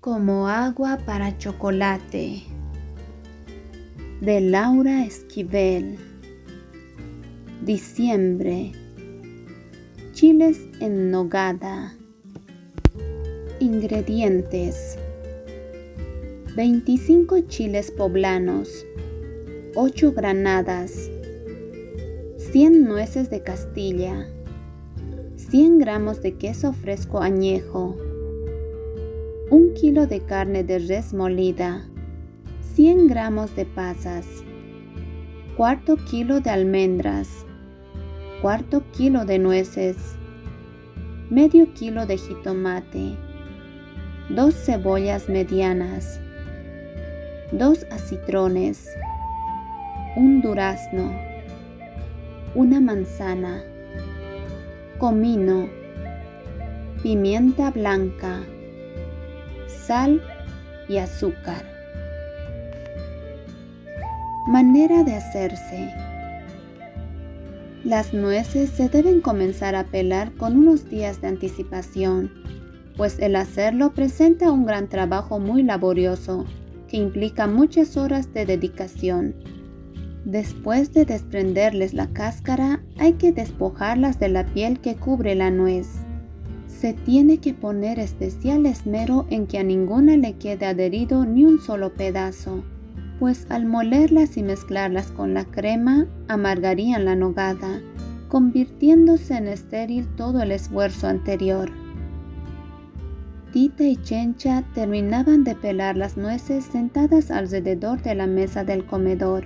Como agua para chocolate, de Laura Esquivel. Diciembre. Chiles en nogada. Ingredientes: 25 chiles poblanos, 8 granadas, 100 nueces de Castilla, 100 gramos de queso fresco añejo, 1 kilo de carne de res molida, 100 gramos de pasas, cuarto kilo de almendras, cuarto kilo de nueces, medio kilo de jitomate, 2 cebollas medianas, 2 acitrones, 1 durazno, 1 manzana, comino, pimienta blanca, sal y azúcar. Manera de hacerse. Las nueces se deben comenzar a pelar con unos días de anticipación, pues el hacerlo presenta un gran trabajo muy laborioso, que implica muchas horas de dedicación. Después de desprenderles la cáscara, hay que despojarlas de la piel que cubre la nuez. Se tiene que poner especial esmero en que a ninguna le quede adherido ni un solo pedazo, pues al molerlas y mezclarlas con la crema, amargarían la nogada, convirtiéndose en estéril todo el esfuerzo anterior. Tita y Chencha terminaban de pelar las nueces sentadas alrededor de la mesa del comedor.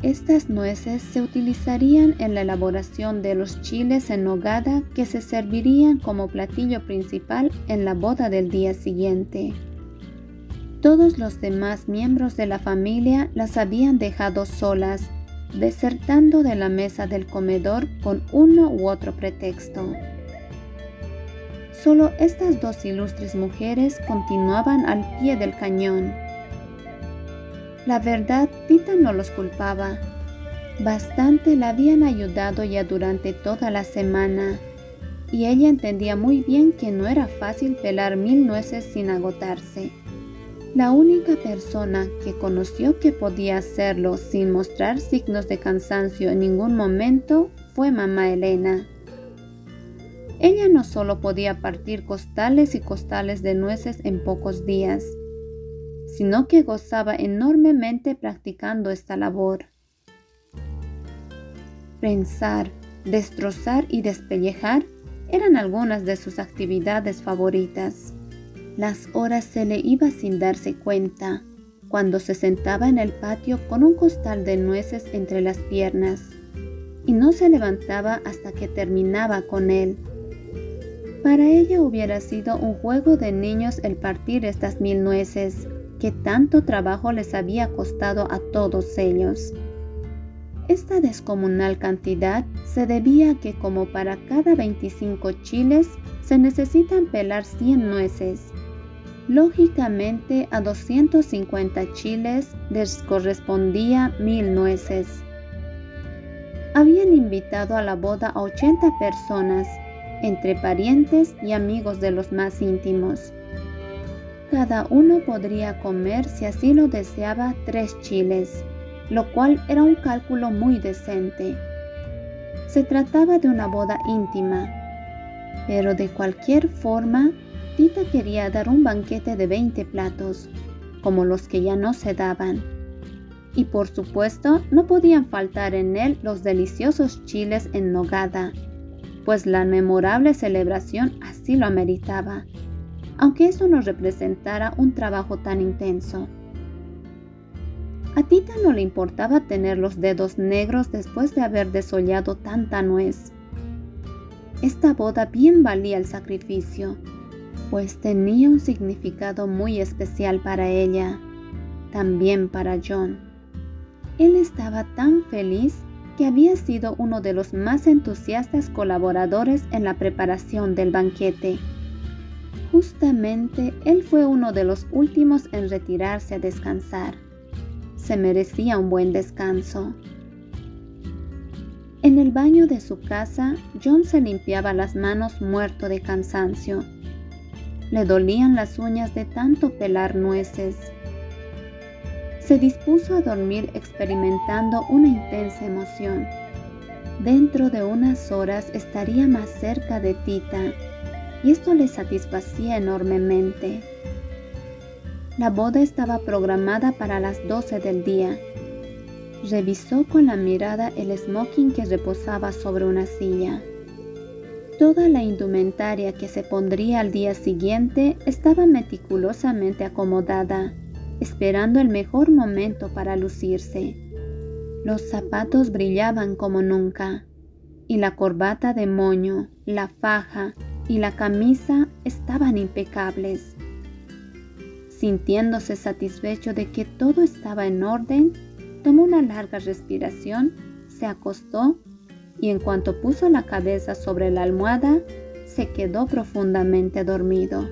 Estas nueces se utilizarían en la elaboración de los chiles en nogada que se servirían como platillo principal en la boda del día siguiente. Todos los demás miembros de la familia las habían dejado solas, desertando de la mesa del comedor con uno u otro pretexto. Solo estas dos ilustres mujeres continuaban al pie del cañón. La verdad, Tita no los culpaba. Bastante la habían ayudado ya durante toda la semana, y ella entendía muy bien que no era fácil pelar 1000 nueces sin agotarse. La única persona que conoció que podía hacerlo sin mostrar signos de cansancio en ningún momento fue mamá Elena. Ella no solo podía partir costales y costales de nueces en pocos días, sino que gozaba enormemente practicando esta labor. Prensar, destrozar y despellejar eran algunas de sus actividades favoritas. Las horas se le iban sin darse cuenta, cuando se sentaba en el patio con un costal de nueces entre las piernas, y no se levantaba hasta que terminaba con él. Para ella hubiera sido un juego de niños el partir estas 1000 nueces, que tanto trabajo les había costado a todos ellos. Esta descomunal cantidad se debía a que como para cada 25 chiles se necesitan pelar 100 nueces. Lógicamente a 250 chiles les correspondía 1000 nueces. Habían invitado a la boda a 80 personas, entre parientes y amigos de los más íntimos. Cada uno podría comer, si así lo deseaba, 3 chiles, lo cual era un cálculo muy decente. Se trataba de una boda íntima, pero de cualquier forma, Tita quería dar un banquete de 20 platos, como los que ya no se daban. Y por supuesto, no podían faltar en él los deliciosos chiles en nogada, pues la memorable celebración así lo ameritaba, aunque eso no representara un trabajo tan intenso. A Tita no le importaba tener los dedos negros después de haber desollado tanta nuez. Esta boda bien valía el sacrificio, pues tenía un significado muy especial para ella, también para John. Él estaba tan feliz que había sido uno de los más entusiastas colaboradores en la preparación del banquete. Justamente él fue uno de los últimos en retirarse a descansar. Se merecía un buen descanso. En el baño de su casa, John se limpiaba las manos muerto de cansancio. Le dolían las uñas de tanto pelar nueces. Se dispuso a dormir experimentando una intensa emoción. Dentro de unas horas estaría más cerca de Tita, y esto le satisfacía enormemente. La boda estaba programada para las 12 del día. Revisó con la mirada el smoking que reposaba sobre una silla. Toda la indumentaria que se pondría al día siguiente estaba meticulosamente acomodada, esperando el mejor momento para lucirse. Los zapatos brillaban como nunca, y la corbata de moño, la faja y la camisa estaban impecables. Sintiéndose satisfecho de que todo estaba en orden, tomó una larga respiración, se acostó y en cuanto puso la cabeza sobre la almohada, se quedó profundamente dormido.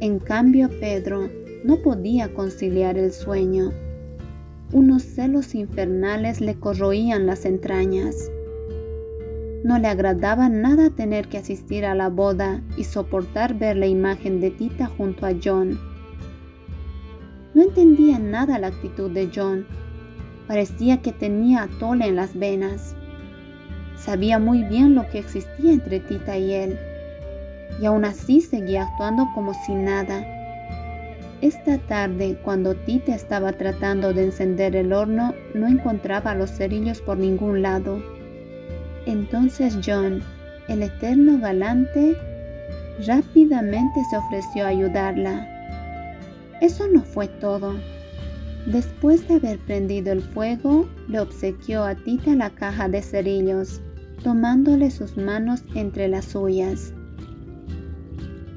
En cambio, Pedro no podía conciliar el sueño. Unos celos infernales le corroían las entrañas. No le agradaba nada tener que asistir a la boda y soportar ver la imagen de Tita junto a John. No entendía nada la actitud de John. Parecía que tenía atole en las venas. Sabía muy bien lo que existía entre Tita y él, y aún así seguía actuando como si nada. Esta tarde, cuando Tita estaba tratando de encender el horno, no encontraba los cerillos por ningún lado. Entonces John, el eterno galante, rápidamente se ofreció a ayudarla. Eso no fue todo. Después de haber prendido el fuego, le obsequió a Tita la caja de cerillos, tomándole sus manos entre las suyas.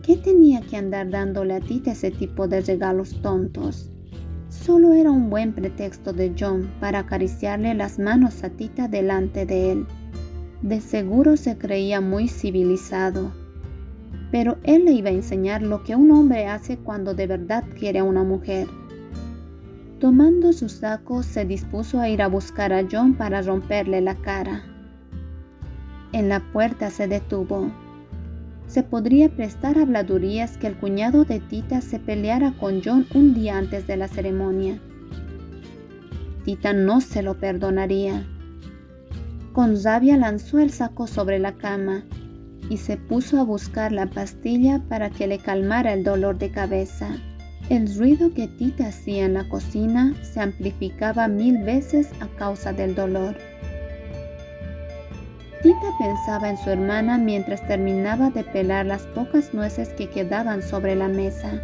¿Qué tenía que andar dándole a Tita ese tipo de regalos tontos? Solo era un buen pretexto de John para acariciarle las manos a Tita delante de él. De seguro se creía muy civilizado, pero él le iba a enseñar lo que un hombre hace cuando de verdad quiere a una mujer. Tomando su saco, se dispuso a ir a buscar a John para romperle la cara. En la puerta se detuvo. Se podría prestar habladurías que el cuñado de Tita se peleara con John un día antes de la ceremonia. Tita no se lo perdonaría. Con rabia lanzó el saco sobre la cama y se puso a buscar la pastilla para que le calmara el dolor de cabeza. El ruido que Tita hacía en la cocina se amplificaba 1000 veces a causa del dolor. Tita pensaba en su hermana mientras terminaba de pelar las pocas nueces que quedaban sobre la mesa.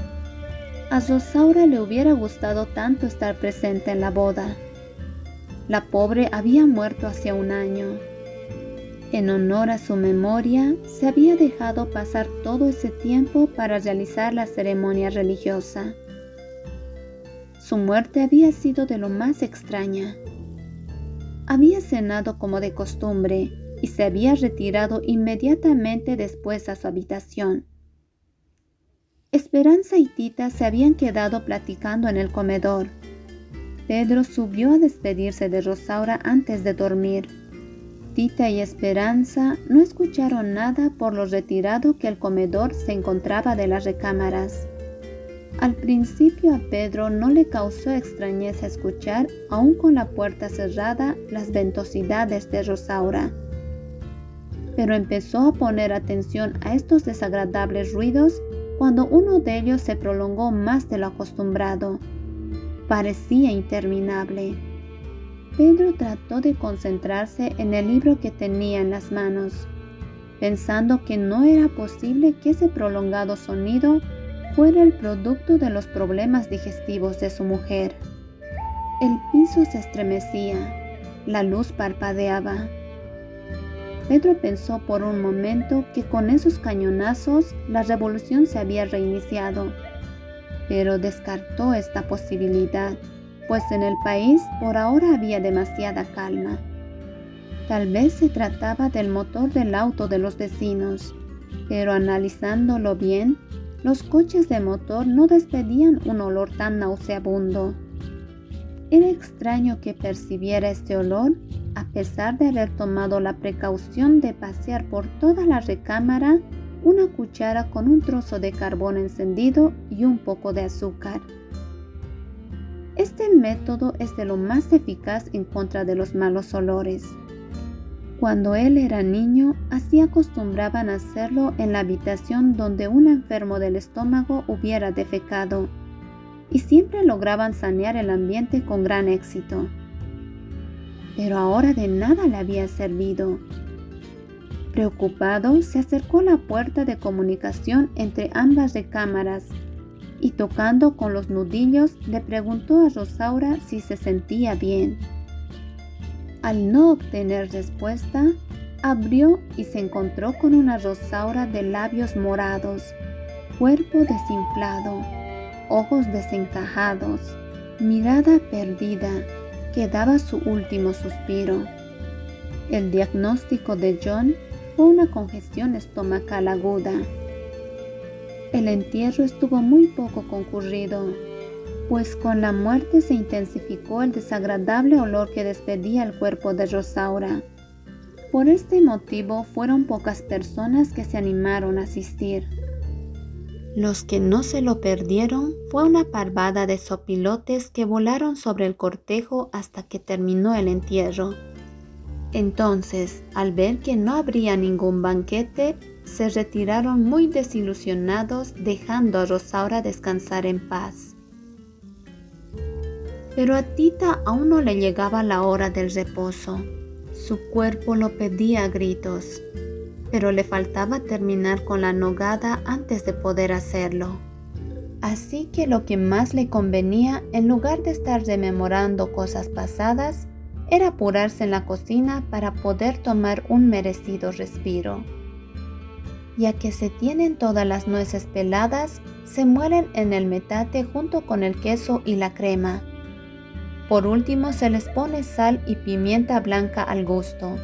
A Rosaura le hubiera gustado tanto estar presente en la boda. La pobre había muerto hacía un año. En honor a su memoria, se había dejado pasar todo ese tiempo para realizar la ceremonia religiosa. Su muerte había sido de lo más extraña. Había cenado como de costumbre y se había retirado inmediatamente después a su habitación. Esperanza y Tita se habían quedado platicando en el comedor. Pedro subió a despedirse de Rosaura antes de dormir. Tita y Esperanza no escucharon nada por lo retirado que el comedor se encontraba de las recámaras. Al principio a Pedro no le causó extrañeza escuchar, aún con la puerta cerrada, las ventosidades de Rosaura. Pero empezó a poner atención a estos desagradables ruidos cuando uno de ellos se prolongó más de lo acostumbrado. Parecía interminable. Pedro trató de concentrarse en el libro que tenía en las manos, pensando que no era posible que ese prolongado sonido fuera el producto de los problemas digestivos de su mujer. El piso se estremecía, la luz parpadeaba. Pedro pensó por un momento que con esos cañonazos la revolución se había reiniciado, pero descartó esta posibilidad, pues en el país por ahora había demasiada calma. Tal vez se trataba del motor del auto de los vecinos, pero analizándolo bien, los coches de motor no despedían un olor tan nauseabundo. Era extraño que percibiera este olor a pesar de haber tomado la precaución de pasear por toda la recámara una cuchara con un trozo de carbón encendido y un poco de azúcar. Este método es de lo más eficaz en contra de los malos olores. Cuando él era niño, así acostumbraban a hacerlo en la habitación donde un enfermo del estómago hubiera defecado, y siempre lograban sanear el ambiente con gran éxito. Pero ahora de nada le había servido. Preocupado, se acercó a la puerta de comunicación entre ambas recámaras y tocando con los nudillos le preguntó a Rosaura si se sentía bien. Al no obtener respuesta, abrió y se encontró con una Rosaura de labios morados, cuerpo desinflado, ojos desencajados, mirada perdida, que daba su último suspiro. El diagnóstico de John fue una congestión estomacal aguda. El entierro estuvo muy poco concurrido, pues con la muerte se intensificó el desagradable olor que despedía el cuerpo de Rosaura. Por este motivo fueron pocas personas que se animaron a asistir. Los que no se lo perdieron fue una parvada de zopilotes que volaron sobre el cortejo hasta que terminó el entierro. Entonces, al ver que no habría ningún banquete, se retiraron muy desilusionados, dejando a Rosaura descansar en paz. Pero a Tita aún no le llegaba la hora del reposo. Su cuerpo lo pedía a gritos, pero le faltaba terminar con la nogada antes de poder hacerlo. Así que lo que más le convenía, en lugar de estar rememorando cosas pasadas, era apurarse en la cocina para poder tomar un merecido respiro. Ya que se tienen todas las nueces peladas, se muelen en el metate junto con el queso y la crema. Por último se les pone sal y pimienta blanca al gusto.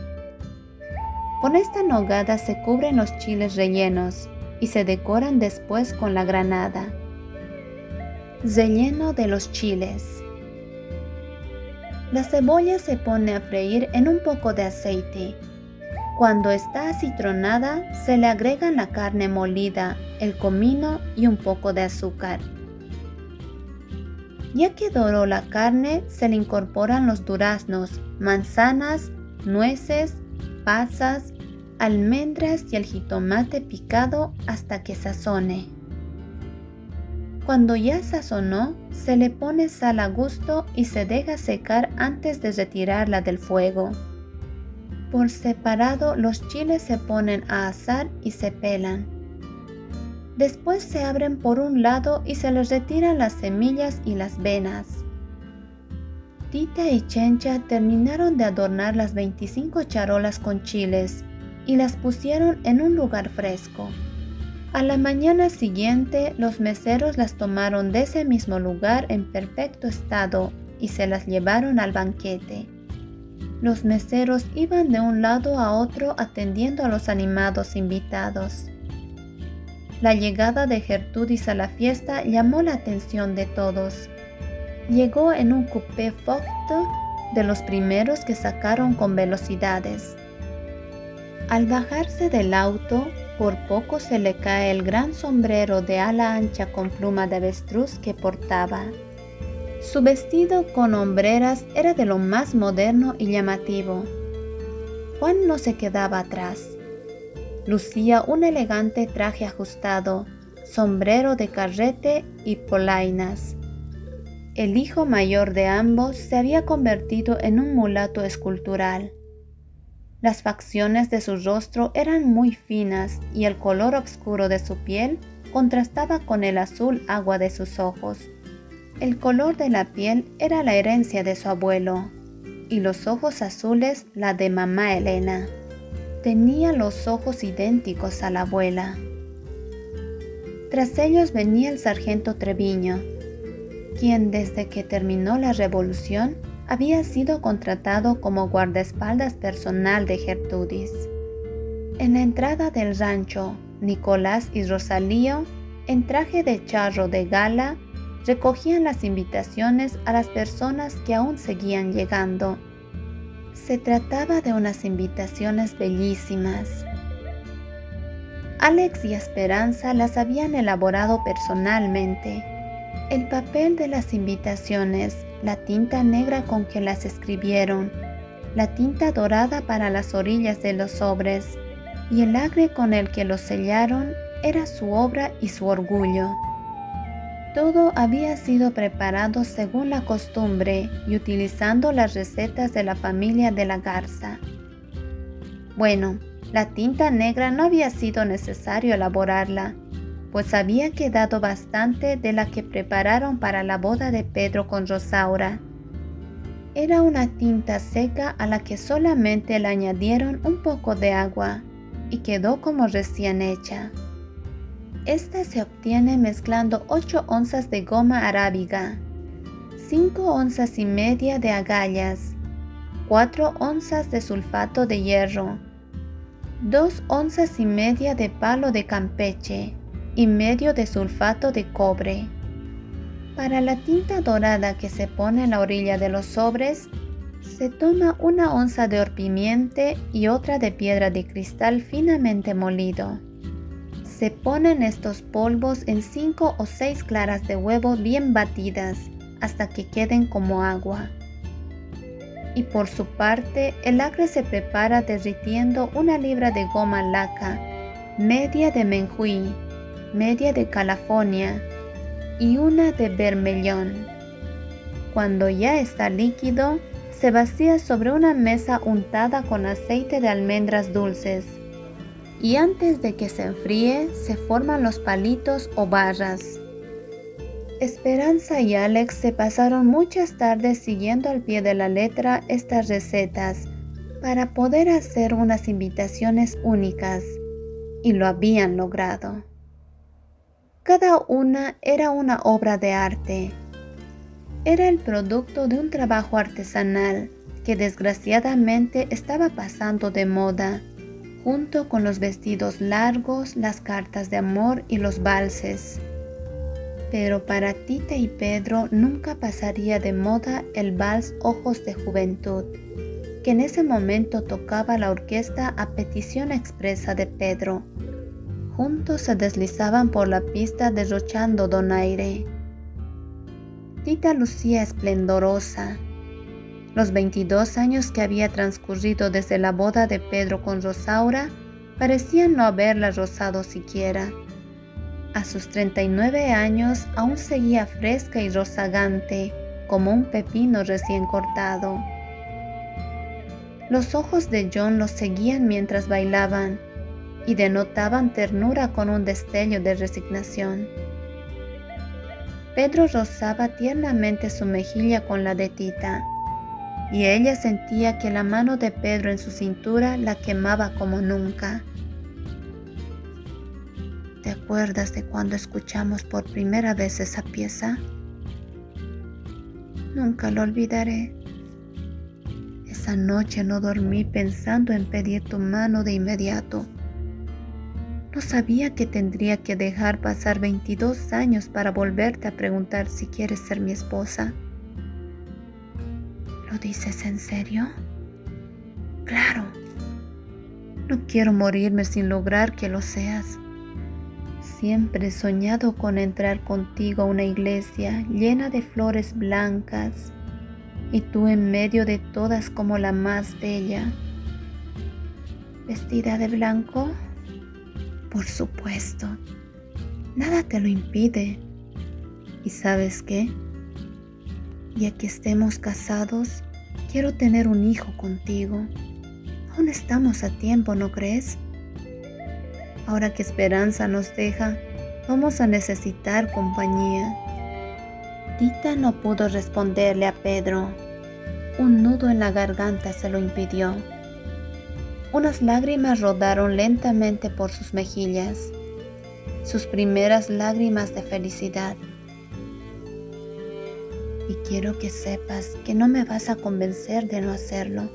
Con esta nogada se cubren los chiles rellenos y se decoran después con la granada. Relleno de los chiles. La cebolla se pone a freír en un poco de aceite. Cuando está acitronada, se le agregan la carne molida, el comino y un poco de azúcar. Ya que doró la carne, se le incorporan los duraznos, manzanas, nueces, pasas, almendras y el jitomate picado hasta que sazone. Cuando ya sazonó, se le pone sal a gusto y se deja secar antes de retirarla del fuego. Por separado, los chiles se ponen a asar y se pelan. Después se abren por un lado y se les retiran las semillas y las venas. Tita y Chencha terminaron de adornar las 25 charolas con chiles y las pusieron en un lugar fresco. A la mañana siguiente, los meseros las tomaron de ese mismo lugar en perfecto estado y se las llevaron al banquete. Los meseros iban de un lado a otro atendiendo a los animados invitados. La llegada de Gertrudis a la fiesta llamó la atención de todos. Llegó en un coupé Fochte, de los primeros que sacaron con velocidades. Al bajarse del auto, por poco se le cae el gran sombrero de ala ancha con pluma de avestruz que portaba. Su vestido con hombreras era de lo más moderno y llamativo. Juan no se quedaba atrás. Lucía un elegante traje ajustado, sombrero de carrete y polainas. El hijo mayor de ambos se había convertido en un mulato escultural. Las facciones de su rostro eran muy finas y el color oscuro de su piel contrastaba con el azul agua de sus ojos. El color de la piel era la herencia de su abuelo y los ojos azules la de mamá Elena. Tenía los ojos idénticos a la abuela. Tras ellos venía el sargento Treviño, quien desde que terminó la revolución había sido contratado como guardaespaldas personal de Gertrudis. En la entrada del rancho, Nicolás y Rosalío, en traje de charro de gala, recogían las invitaciones a las personas que aún seguían llegando. Se trataba de unas invitaciones bellísimas. Alex y Esperanza las habían elaborado personalmente. El papel de las invitaciones, la tinta negra con que las escribieron, la tinta dorada para las orillas de los sobres y el lacre con el que los sellaron era su obra y su orgullo. Todo había sido preparado según la costumbre y utilizando las recetas de la familia de la Garza. Bueno, la tinta negra no había sido necesario elaborarla, pues había quedado bastante de la que prepararon para la boda de Pedro con Rosaura. Era una tinta seca a la que solamente le añadieron un poco de agua y quedó como recién hecha. Esta se obtiene mezclando 8 onzas de goma arábiga, 5 onzas y media de agallas, 4 onzas de sulfato de hierro, 2 onzas y media de palo de Campeche y medio de sulfato de cobre. Para la tinta dorada que se pone en la orilla de los sobres, se toma 1 onza de horpimiente y otra de piedra de cristal finamente molido. Se ponen estos polvos en 5 o 6 claras de huevo bien batidas hasta que queden como agua. Y por su parte, el lacre se prepara derritiendo 1 libra de goma laca, media de menjuí, media de calafonia y 1 de bermellón. Cuando ya está líquido, se vacía sobre una mesa untada con aceite de almendras dulces. Y antes de que se enfríe, se forman los palitos o barras. Esperanza y Alex se pasaron muchas tardes siguiendo al pie de la letra estas recetas para poder hacer unas invitaciones únicas, y lo habían logrado. Cada una era una obra de arte. Era el producto de un trabajo artesanal que desgraciadamente estaba pasando de moda, junto con los vestidos largos, las cartas de amor y los valses. Pero para Tita y Pedro nunca pasaría de moda el vals Ojos de Juventud, que en ese momento tocaba la orquesta a petición expresa de Pedro. Juntos se deslizaban por la pista derrochando donaire. Tita lucía esplendorosa. Los 22 años que había transcurrido desde la boda de Pedro con Rosaura parecían no haberla rozado siquiera. A sus 39 años aún seguía fresca y rozagante, como un pepino recién cortado. Los ojos de John los seguían mientras bailaban y denotaban ternura con un destello de resignación. Pedro rozaba tiernamente su mejilla con la de Tita, y ella sentía que la mano de Pedro en su cintura la quemaba como nunca. ¿Te acuerdas de cuando escuchamos por primera vez esa pieza? Nunca lo olvidaré. Esa noche no dormí pensando en pedir tu mano de inmediato. No sabía que tendría que dejar pasar 22 años para volverte a preguntar si quieres ser mi esposa. ¿Lo dices en serio? Claro. No quiero morirme sin lograr que lo seas. Siempre he soñado con entrar contigo a una iglesia llena de flores blancas y tú en medio de todas como la más bella. ¿Vestida de blanco? Por supuesto. Nada te lo impide. ¿Y sabes qué? Ya que estemos casados, quiero tener un hijo contigo. Aún estamos a tiempo, ¿no crees? Ahora que Esperanza nos deja, vamos a necesitar compañía. Tita no pudo responderle a Pedro. Un nudo en la garganta se lo impidió. Unas lágrimas rodaron lentamente por sus mejillas, sus primeras lágrimas de felicidad. Y quiero que sepas que no me vas a convencer de no hacerlo.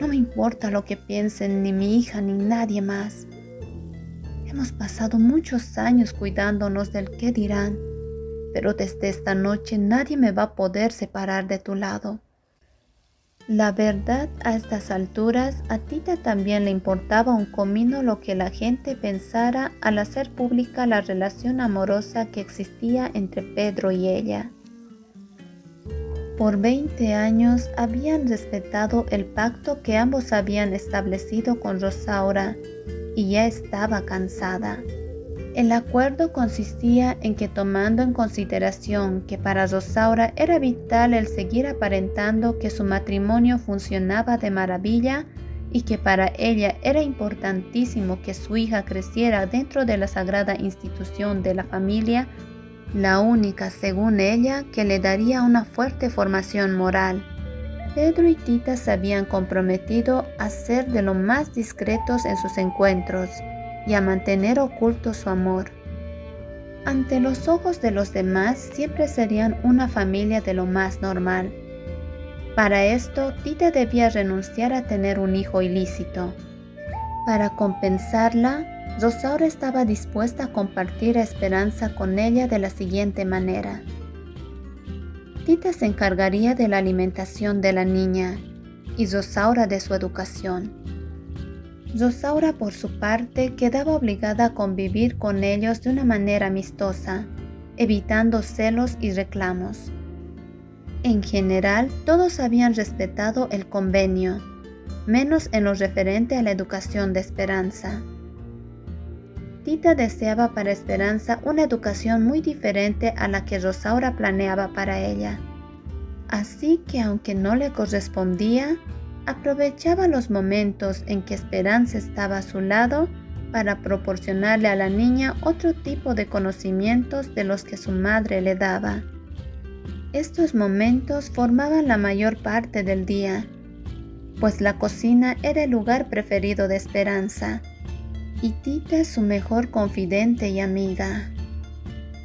No me importa lo que piensen ni mi hija ni nadie más. Hemos pasado muchos años cuidándonos del qué dirán, pero desde esta noche nadie me va a poder separar de tu lado. La verdad, a estas alturas, a Tita también le importaba un comino lo que la gente pensara al hacer pública la relación amorosa que existía entre Pedro y ella. Por 20 años habían respetado el pacto que ambos habían establecido con Rosaura y ya estaba cansada. El acuerdo consistía en que, tomando en consideración que para Rosaura era vital el seguir aparentando que su matrimonio funcionaba de maravilla y que para ella era importantísimo que su hija creciera dentro de la sagrada institución de la familia, la única, según ella, que le daría una fuerte formación moral. Pedro y Tita se habían comprometido a ser de lo más discretos en sus encuentros y a mantener oculto su amor. Ante los ojos de los demás siempre serían una familia de lo más normal. Para esto, Tita debía renunciar a tener un hijo ilícito. Para compensarla, Rosaura estaba dispuesta a compartir a Esperanza con ella de la siguiente manera. Tita se encargaría de la alimentación de la niña y Rosaura de su educación. Rosaura, por su parte, quedaba obligada a convivir con ellos de una manera amistosa, evitando celos y reclamos. En general, todos habían respetado el convenio, menos en lo referente a la educación de Esperanza. Tita deseaba para Esperanza una educación muy diferente a la que Rosaura planeaba para ella. Así que, aunque no le correspondía, aprovechaba los momentos en que Esperanza estaba a su lado para proporcionarle a la niña otro tipo de conocimientos de los que su madre le daba. Estos momentos formaban la mayor parte del día, pues la cocina era el lugar preferido de Esperanza, y Tita su mejor confidente y amiga.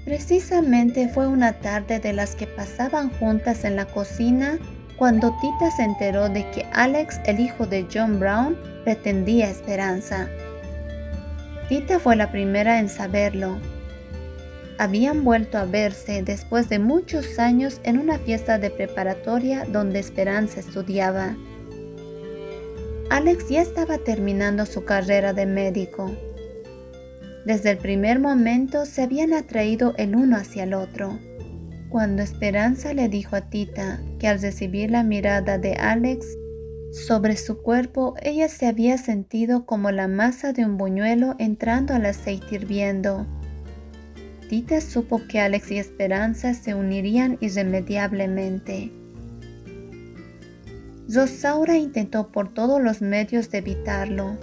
Precisamente fue una tarde de las que pasaban juntas en la cocina cuando Tita se enteró de que Alex, el hijo de John Brown, pretendía a Esperanza. Tita fue la primera en saberlo. Habían vuelto a verse después de muchos años en una fiesta de preparatoria donde Esperanza estudiaba. Alex ya estaba terminando su carrera de médico. Desde el primer momento se habían atraído el uno hacia el otro. Cuando Esperanza le dijo a Tita que al recibir la mirada de Alex sobre su cuerpo, ella se había sentido como la masa de un buñuelo entrando al aceite hirviendo. Tita supo que Alex y Esperanza se unirían irremediablemente. Rosaura intentó por todos los medios de evitarlo.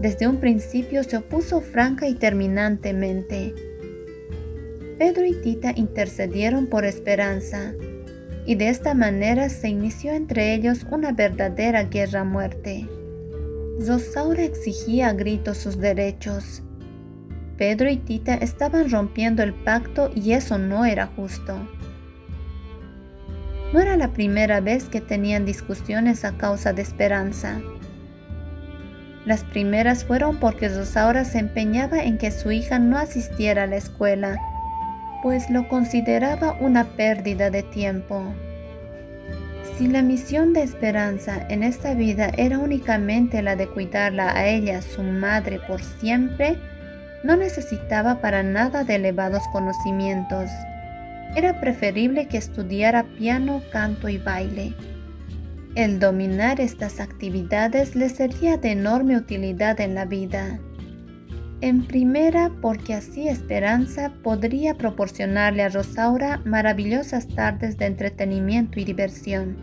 Desde un principio se opuso franca y terminantemente. Pedro y Tita intercedieron por Esperanza, y de esta manera se inició entre ellos una verdadera guerra a muerte. Rosaura exigía a gritos sus derechos. Pedro y Tita estaban rompiendo el pacto y eso no era justo. No era la primera vez que tenían discusiones a causa de Esperanza. Las primeras fueron porque Rosaura se empeñaba en que su hija no asistiera a la escuela, pues lo consideraba una pérdida de tiempo. Si la misión de Esperanza en esta vida era únicamente la de cuidarla a ella, su madre, por siempre, no necesitaba para nada de elevados conocimientos. Era preferible que estudiara piano, canto y baile. El dominar estas actividades le sería de enorme utilidad en la vida. En primera, porque así Esperanza podría proporcionarle a Rosaura maravillosas tardes de entretenimiento y diversión.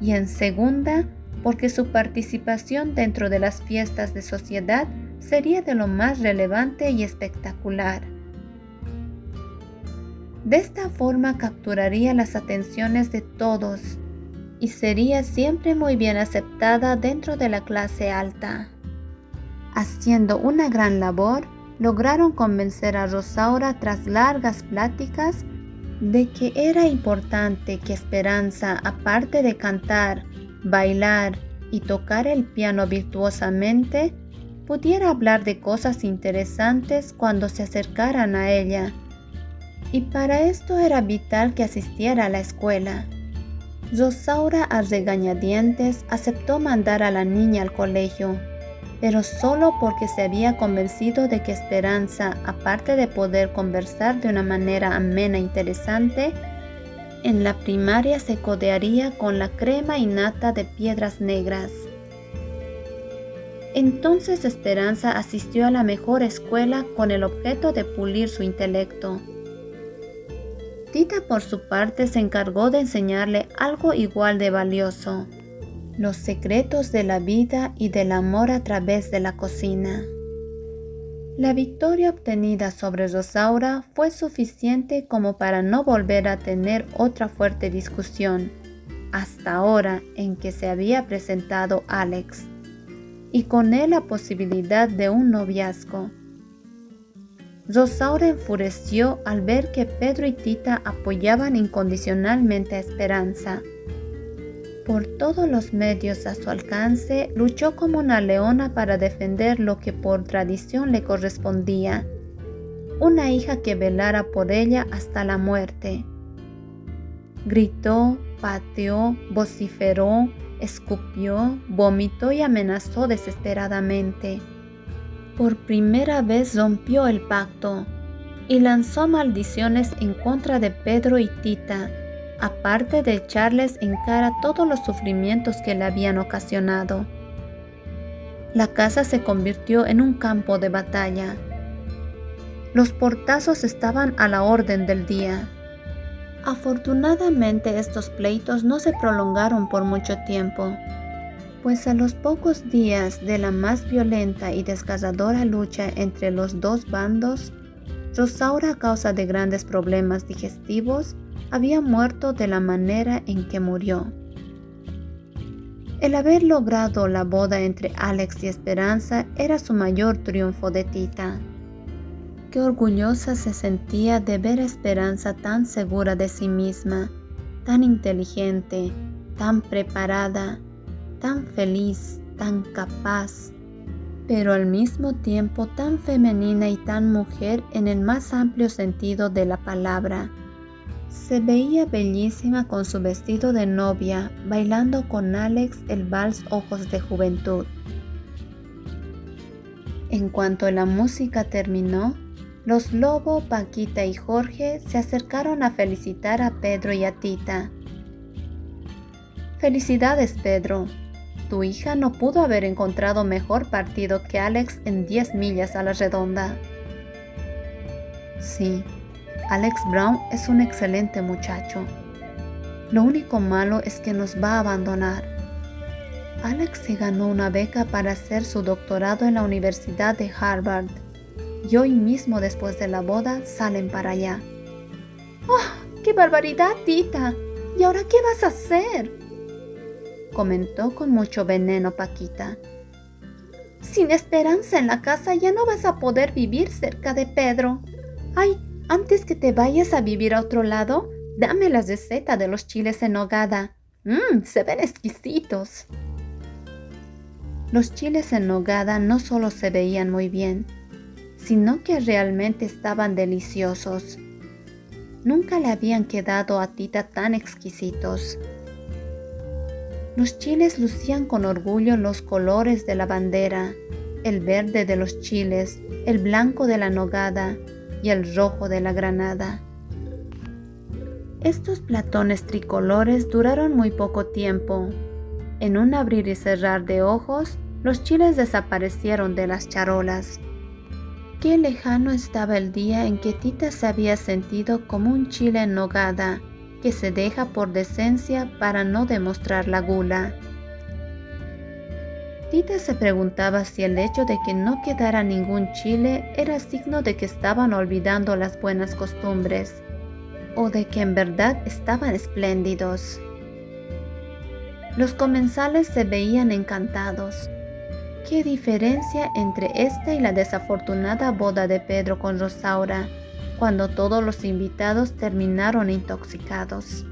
Y en segunda, porque su participación dentro de las fiestas de sociedad sería de lo más relevante y espectacular. De esta forma capturaría las atenciones de todos y sería siempre muy bien aceptada dentro de la clase alta. Haciendo una gran labor, lograron convencer a Rosaura tras largas pláticas de que era importante que Esperanza, aparte de cantar, bailar y tocar el piano virtuosamente, pudiera hablar de cosas interesantes cuando se acercaran a ella. Y para esto era vital que asistiera a la escuela. Rosaura a regañadientes aceptó mandar a la niña al colegio, pero solo porque se había convencido de que Esperanza, aparte de poder conversar de una manera amena e interesante, en la primaria se codearía con la crema y nata de Piedras Negras. Entonces Esperanza asistió a la mejor escuela con el objeto de pulir su intelecto. Tita, por su parte, se encargó de enseñarle algo igual de valioso: los secretos de la vida y del amor a través de la cocina. La victoria obtenida sobre Rosaura fue suficiente como para no volver a tener otra fuerte discusión, hasta ahora en que se había presentado Alex, y con él la posibilidad de un noviazgo. Rosaura enfureció al ver que Pedro y Tita apoyaban incondicionalmente a Esperanza. Por todos los medios a su alcance, luchó como una leona para defender lo que por tradición le correspondía: una hija que velara por ella hasta la muerte. Gritó, pateó, vociferó, escupió, vomitó y amenazó desesperadamente. Por primera vez rompió el pacto y lanzó maldiciones en contra de Pedro y Tita, aparte de echarles en cara todos los sufrimientos que le habían ocasionado. La casa se convirtió en un campo de batalla. Los portazos estaban a la orden del día. Afortunadamente estos pleitos no se prolongaron por mucho tiempo, pues a los pocos días de la más violenta y desgarradora lucha entre los dos bandos, Rosaura, a causa de grandes problemas digestivos, había muerto de la manera en que murió. El haber logrado la boda entre Alex y Esperanza era su mayor triunfo de Tita. Qué orgullosa se sentía de ver a Esperanza tan segura de sí misma, tan inteligente, tan preparada, tan feliz, tan capaz, pero al mismo tiempo tan femenina y tan mujer en el más amplio sentido de la palabra. Se veía bellísima con su vestido de novia, bailando con Alex el vals Ojos de Juventud. En cuanto la música terminó, los Lobo, Paquita y Jorge se acercaron a felicitar a Pedro y a Tita. «Felicidades, Pedro. Tu hija no pudo haber encontrado mejor partido que Alex en 10 millas a la redonda». «Sí, Alex Brown es un excelente muchacho. Lo único malo es que nos va a abandonar. Alex se ganó una beca para hacer su doctorado en la Universidad de Harvard. Y hoy mismo, después de la boda, salen para allá». «¡Oh, qué barbaridad, Tita! ¿Y ahora qué vas a hacer?», comentó con mucho veneno Paquita. «Sin Esperanza en la casa ya no vas a poder vivir cerca de Pedro. Ay, antes que te vayas a vivir a otro lado, dame la receta de los chiles en nogada. Se ven exquisitos». Los chiles en nogada no solo se veían muy bien, sino que realmente estaban deliciosos. Nunca le habían quedado a Tita tan exquisitos. Los chiles lucían con orgullo los colores de la bandera: el verde de los chiles, el blanco de la nogada y el rojo de la granada. Estos platones tricolores duraron muy poco tiempo. En un abrir y cerrar de ojos, los chiles desaparecieron de las charolas. Qué lejano estaba el día en que Tita se había sentido como un chile en nogada que se deja por decencia para no demostrar la gula. Tita se preguntaba si el hecho de que no quedara ningún chile era signo de que estaban olvidando las buenas costumbres, o de que en verdad estaban espléndidos. Los comensales se veían encantados. Qué diferencia entre esta y la desafortunada boda de Pedro con Rosaura, cuando todos los invitados terminaron intoxicados.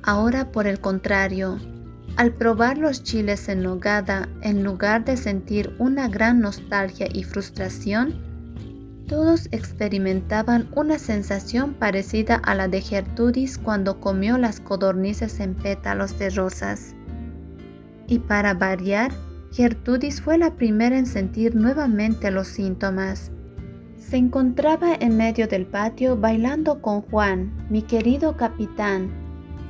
Ahora, por el contrario, al probar los chiles en nogada, en lugar de sentir una gran nostalgia y frustración, Todos experimentaban una sensación parecida a la de Gertrudis cuando comió las codornices en pétalos de rosas. Y para variar, Gertrudis fue la primera en sentir nuevamente los síntomas. Se encontraba en medio del patio bailando con Juan, mi querido capitán,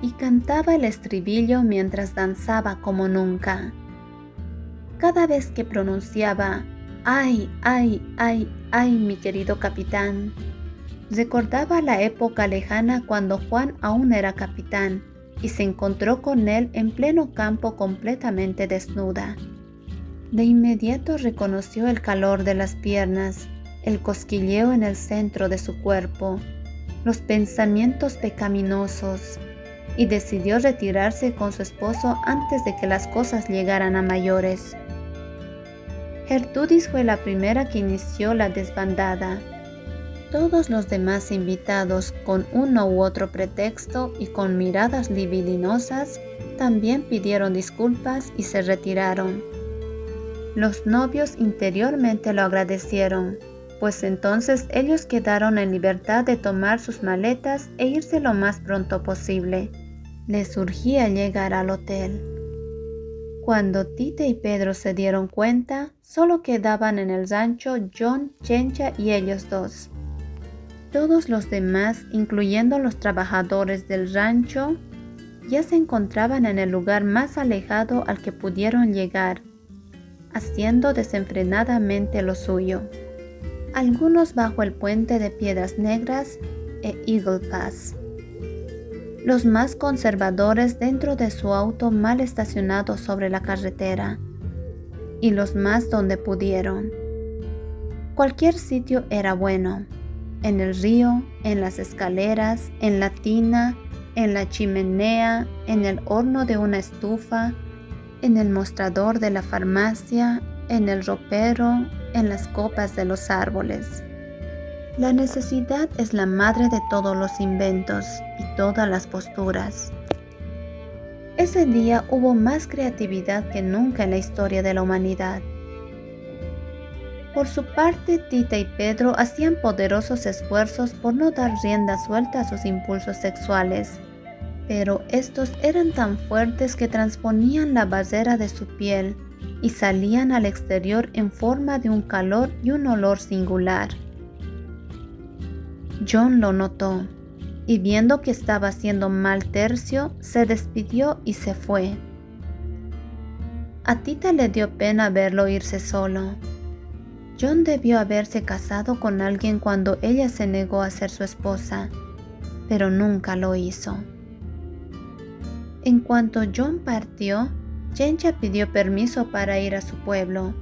y cantaba el estribillo mientras danzaba como nunca. Cada vez que pronunciaba «ay, ay, ay, ay, mi querido capitán», recordaba la época lejana cuando Juan aún era capitán y se encontró con él en pleno campo completamente desnuda. De inmediato reconoció el calor de las piernas, el cosquilleo en el centro de su cuerpo, los pensamientos pecaminosos, y decidió retirarse con su esposo antes de que las cosas llegaran a mayores. Gertrudis fue la primera que inició la desbandada. Todos los demás invitados, con uno u otro pretexto y con miradas libidinosas, también pidieron disculpas y se retiraron. Los novios interiormente lo agradecieron, pues entonces ellos quedaron en libertad de tomar sus maletas e irse lo más pronto posible. Les urgía llegar al hotel. Cuando Tita y Pedro se dieron cuenta, solo quedaban en el rancho John, Chencha y ellos dos. Todos los demás, incluyendo los trabajadores del rancho, ya se encontraban en el lugar más alejado al que pudieron llegar, haciendo desenfrenadamente lo suyo. Algunos bajo el puente de Piedras Negras e Eagle Pass. Los más conservadores dentro de su auto mal estacionado sobre la carretera, y los más donde pudieron. Cualquier sitio era bueno, en el río, en las escaleras, en la tina, en la chimenea, en el horno de una estufa, en el mostrador de la farmacia, en el ropero, en las copas de los árboles. La necesidad es la madre de todos los inventos y todas las posturas. Ese día hubo más creatividad que nunca en la historia de la humanidad. Por su parte, Tita y Pedro hacían poderosos esfuerzos por no dar rienda suelta a sus impulsos sexuales, pero estos eran tan fuertes que transponían la barrera de su piel y salían al exterior en forma de un calor y un olor singular. John lo notó, y viendo que estaba haciendo mal tercio, se despidió y se fue. A Tita le dio pena verlo irse solo. John debió haberse casado con alguien cuando ella se negó a ser su esposa, pero nunca lo hizo. En cuanto John partió, Chencha pidió permiso para ir a su pueblo.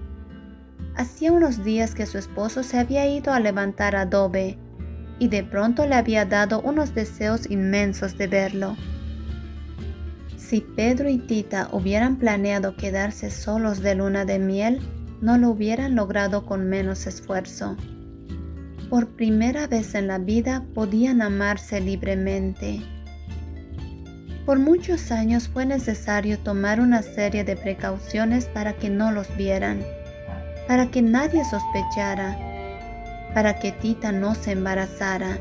Hacía unos días que su esposo se había ido a levantar adobe, y de pronto le había dado unos deseos inmensos de verlo. Si Pedro y Tita hubieran planeado quedarse solos de luna de miel, no lo hubieran logrado con menos esfuerzo. Por primera vez en la vida podían amarse libremente. Por muchos años fue necesario tomar una serie de precauciones para que no los vieran, para que nadie sospechara, para que Tita no se embarazara,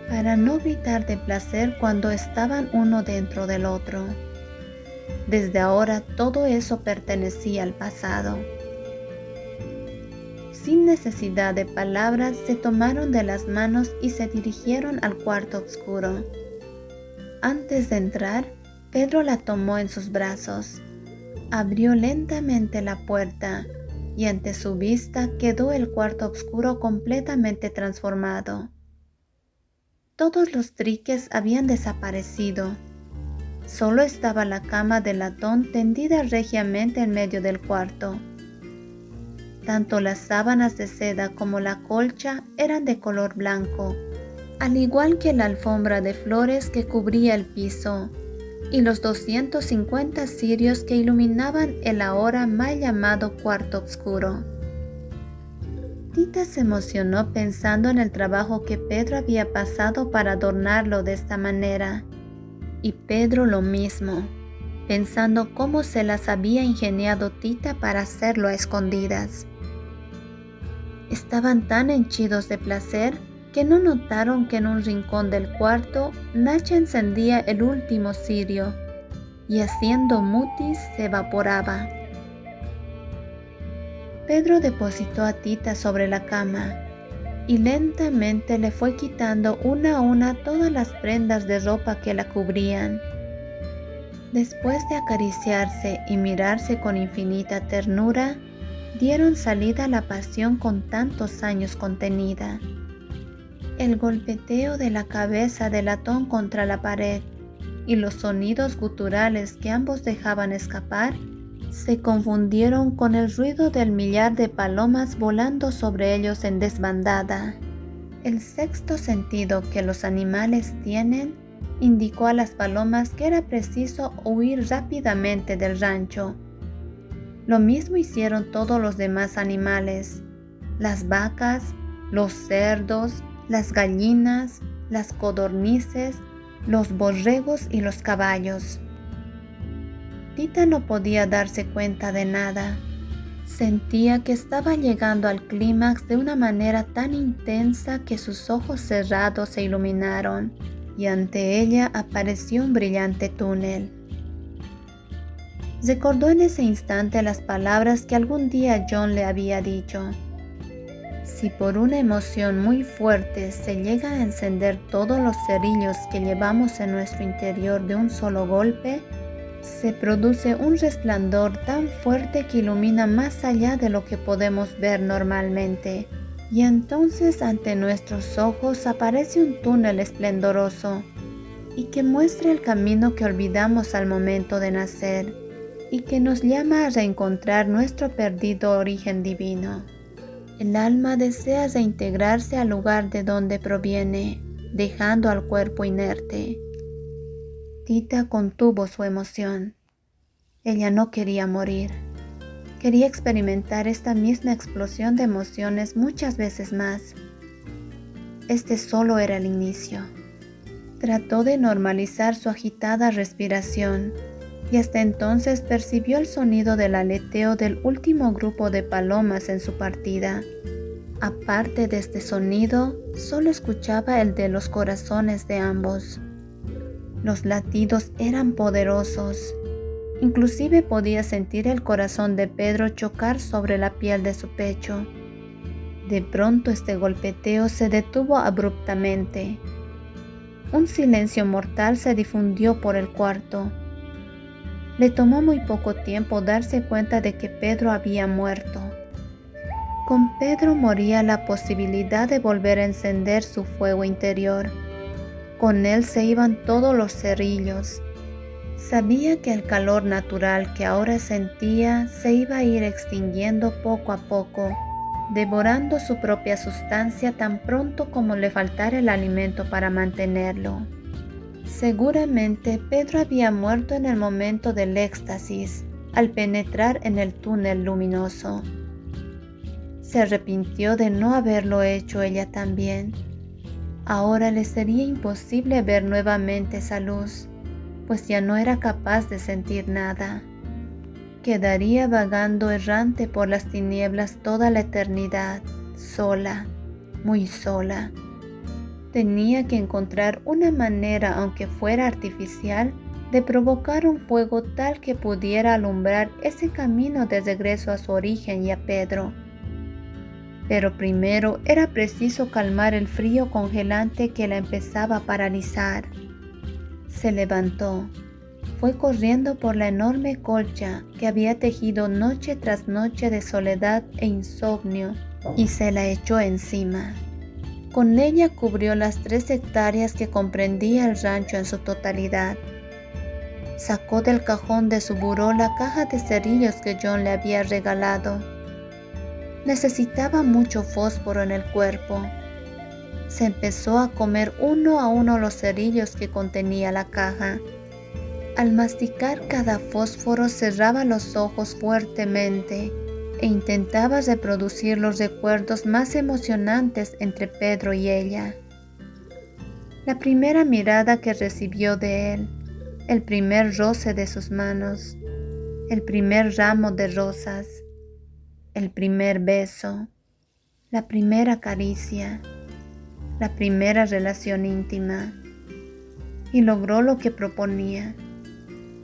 para no gritar de placer cuando estaban uno dentro del otro. Desde ahora todo eso pertenecía al pasado. Sin necesidad de palabras, se tomaron de las manos y se dirigieron al cuarto oscuro. Antes de entrar, Pedro la tomó en sus brazos, abrió lentamente la puerta, y ante su vista quedó el cuarto oscuro completamente transformado. Todos los triques habían desaparecido. Solo estaba la cama de latón tendida regiamente en medio del cuarto. Tanto las sábanas de seda como la colcha eran de color blanco, al igual que la alfombra de flores que cubría el piso, y los 250 cirios que iluminaban el ahora mal llamado cuarto oscuro. Tita se emocionó pensando en el trabajo que Pedro había pasado para adornarlo de esta manera, y Pedro lo mismo, pensando cómo se las había ingeniado Tita para hacerlo a escondidas. Estaban tan henchidos de placer que no notaron que en un rincón del cuarto Nacha encendía el último cirio y haciendo mutis se evaporaba. Pedro depositó a Tita sobre la cama y lentamente le fue quitando una a una todas las prendas de ropa que la cubrían. Después de acariciarse y mirarse con infinita ternura, dieron salida a la pasión con tantos años contenida. El golpeteo de la cabeza de latón contra la pared y los sonidos guturales que ambos dejaban escapar se confundieron con el ruido del millar de palomas volando sobre ellos en desbandada. El sexto sentido que los animales tienen indicó a las palomas que era preciso huir rápidamente del rancho. Lo mismo hicieron todos los demás animales: las vacas, los cerdos, las gallinas, las codornices, los borregos y los caballos. Tita no podía darse cuenta de nada. Sentía que estaba llegando al clímax de una manera tan intensa que sus ojos cerrados se iluminaron y ante ella apareció un brillante túnel. Recordó en ese instante las palabras que algún día John le había dicho: si por una emoción muy fuerte se llega a encender todos los cerillos que llevamos en nuestro interior de un solo golpe, se produce un resplandor tan fuerte que ilumina más allá de lo que podemos ver normalmente, y entonces ante nuestros ojos aparece un túnel esplendoroso y que muestra el camino que olvidamos al momento de nacer y que nos llama a reencontrar nuestro perdido origen divino. El alma desea reintegrarse al lugar de donde proviene, dejando al cuerpo inerte. Tita contuvo su emoción. Ella no quería morir. Quería experimentar esta misma explosión de emociones muchas veces más. Este solo era el inicio. Trató de normalizar su agitada respiración y hasta entonces percibió el sonido del aleteo del último grupo de palomas en su partida. Aparte de este sonido, solo escuchaba el de los corazones de ambos. Los latidos eran poderosos. Inclusive podía sentir el corazón de Pedro chocar sobre la piel de su pecho. De pronto este golpeteo se detuvo abruptamente. Un silencio mortal se difundió por el cuarto. Le tomó muy poco tiempo darse cuenta de que Pedro había muerto. Con Pedro moría la posibilidad de volver a encender su fuego interior. Con él se iban todos los cerillos. Sabía que el calor natural que ahora sentía se iba a ir extinguiendo poco a poco, devorando su propia sustancia tan pronto como le faltara el alimento para mantenerlo. Seguramente Pedro había muerto en el momento del éxtasis, al penetrar en el túnel luminoso. Se arrepintió de no haberlo hecho ella también. Ahora le sería imposible ver nuevamente esa luz, pues ya no era capaz de sentir nada. Quedaría vagando errante por las tinieblas toda la eternidad, sola, muy sola. Tenía que encontrar una manera, aunque fuera artificial, de provocar un fuego tal que pudiera alumbrar ese camino de regreso a su origen y a Pedro. Pero primero era preciso calmar el frío congelante que la empezaba a paralizar. Se levantó, fue corriendo por la enorme colcha que había tejido noche tras noche de soledad e insomnio y se la echó encima. Con ella cubrió las 3 hectáreas que comprendía el rancho en su totalidad. Sacó del cajón de su buró la caja de cerillos que John le había regalado. Necesitaba mucho fósforo en el cuerpo. Se empezó a comer uno a uno los cerillos que contenía la caja. Al masticar cada fósforo cerraba los ojos fuertemente e intentaba reproducir los recuerdos más emocionantes entre Pedro y ella. La primera mirada que recibió de él, el primer roce de sus manos, el primer ramo de rosas, el primer beso, la primera caricia, la primera relación íntima, y logró lo que proponía.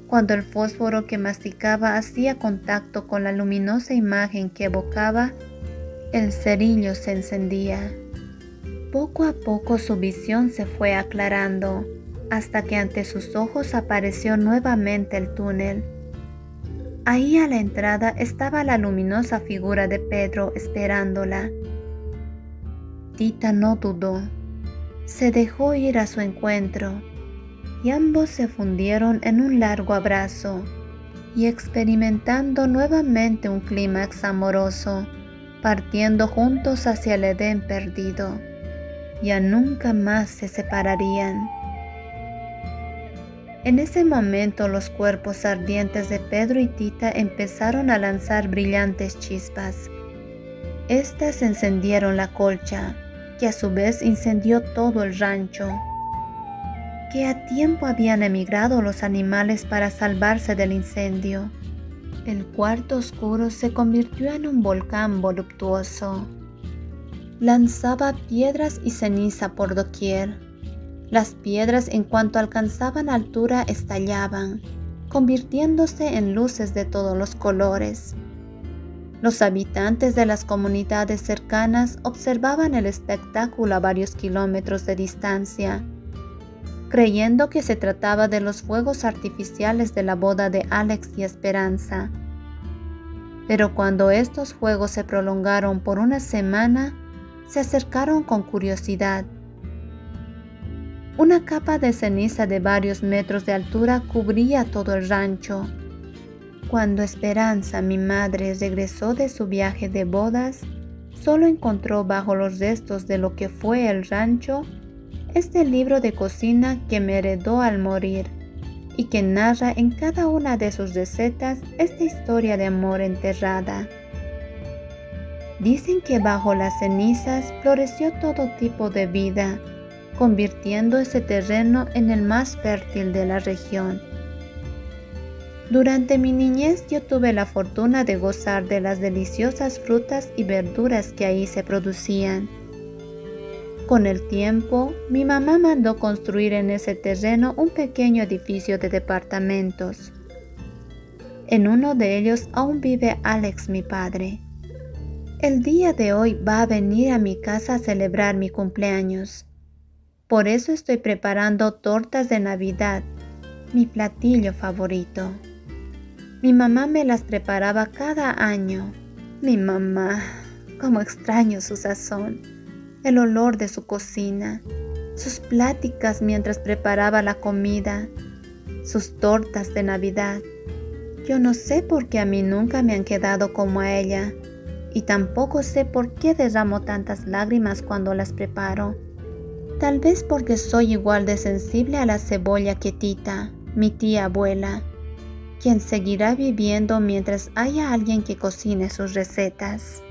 Cuando el fósforo que masticaba hacía contacto con la luminosa imagen que evocaba, el cerillo se encendía. Poco a poco su visión se fue aclarando, hasta que ante sus ojos apareció nuevamente el túnel. Ahí a la entrada estaba la luminosa figura de Pedro esperándola. Tita no dudó, se dejó ir a su encuentro, y ambos se fundieron en un largo abrazo, y experimentando nuevamente un clímax amoroso, partiendo juntos hacia el Edén perdido. Ya nunca más se separarían. En ese momento los cuerpos ardientes de Pedro y Tita empezaron a lanzar brillantes chispas. Estas encendieron la colcha, que a su vez incendió todo el rancho. Que a tiempo habían emigrado los animales para salvarse del incendio. El cuarto oscuro se convirtió en un volcán voluptuoso. Lanzaba piedras y ceniza por doquier. Las piedras, en cuanto alcanzaban altura, estallaban, convirtiéndose en luces de todos los colores. Los habitantes de las comunidades cercanas observaban el espectáculo a varios kilómetros de distancia, creyendo que se trataba de los fuegos artificiales de la boda de Alex y Esperanza. Pero cuando estos fuegos se prolongaron por una semana, se acercaron con curiosidad. Una capa de ceniza de varios metros de altura cubría todo el rancho. Cuando Esperanza, mi madre, regresó de su viaje de bodas, solo encontró bajo los restos de lo que fue el rancho este libro de cocina que me heredó al morir y que narra en cada una de sus recetas esta historia de amor enterrada. Dicen que bajo las cenizas floreció todo tipo de vida, convirtiendo ese terreno en el más fértil de la región. Durante mi niñez yo tuve la fortuna de gozar de las deliciosas frutas y verduras que ahí se producían. Con el tiempo, mi mamá mandó construir en ese terreno un pequeño edificio de departamentos. En uno de ellos aún vive Alex, mi padre. El día de hoy va a venir a mi casa a celebrar mi cumpleaños. Por eso estoy preparando tortas de Navidad, mi platillo favorito. Mi mamá me las preparaba cada año. Mi mamá, cómo extraño su sazón, el olor de su cocina, sus pláticas mientras preparaba la comida, sus tortas de Navidad. Yo no sé por qué a mí nunca me han quedado como a ella, y tampoco sé por qué derramo tantas lágrimas cuando las preparo. Tal vez porque soy igual de sensible a la cebolla que Tita, mi tía abuela, quien seguirá viviendo mientras haya alguien que cocine sus recetas.